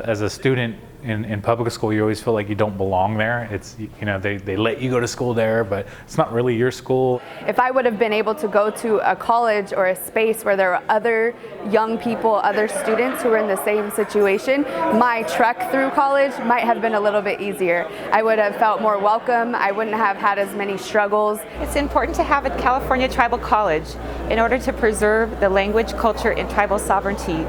As a student in public school, you always feel like you don't belong there. It's, they let you go to school there, but it's not really your school. If I would have been able to go to a college or a space where there were other young people, other students who were in the same situation, my trek through college might have been a little bit easier. I would have felt more welcome. I wouldn't have had as many struggles. It's important to have a California tribal college in order to preserve the language, culture, and tribal sovereignty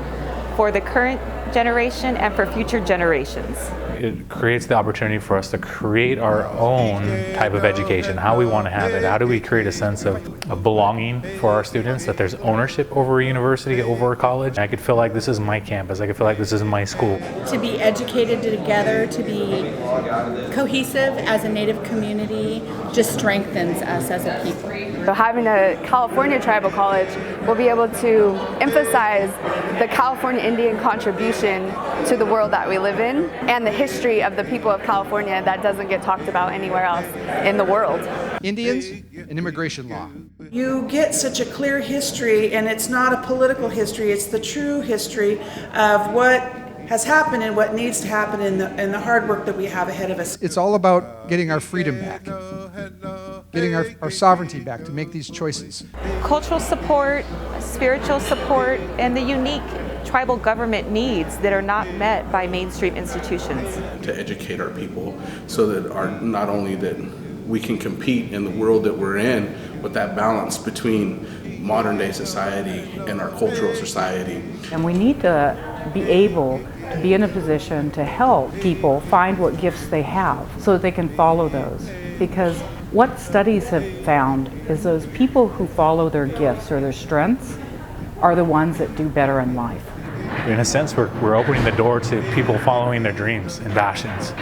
for the current generation and for future generations. It creates the opportunity for us to create our own type of education, how we want to have it. How do we create a sense of belonging for our students, that there's ownership over a university, over a college. I could feel like this is my campus. I could feel like this is my school. To be educated together, to be cohesive as a Native community just strengthens us as a people. So having a California tribal college will be able to emphasize the California Indian contribution to the world that we live in and the history of the people of California that doesn't get talked about anywhere else in the world. Indians and immigration law. You get such a clear history, and it's not a political history, it's the true history of what has happened and what needs to happen in the hard work that we have ahead of us. It's all about getting our freedom back, getting our sovereignty back to make these choices. Cultural support, spiritual support, and the unique tribal government needs that are not met by mainstream institutions. To educate our people so that not only that we can compete in the world that we're in, but that balance between modern day society and our cultural society. And we need to be able to be in a position to help people find what gifts they have so that they can follow those. Because what studies have found is those people who follow their gifts or their strengths are the ones that do better in life. In a sense, we're opening the door to people following their dreams and passions.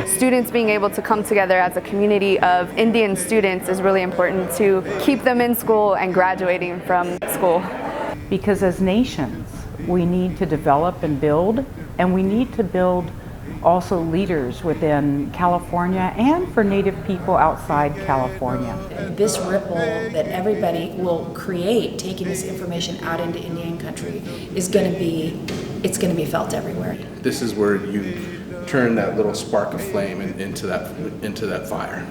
Students being able to come together as a community of Indian students is really important to keep them in school and graduating from school. Because as nations, we need to develop and build, and we need to build also leaders within California and for Native people outside California. This ripple that everybody will create, taking this information out into Indian country, is going to be felt everywhere. This is where you turn that little spark of flame into that fire.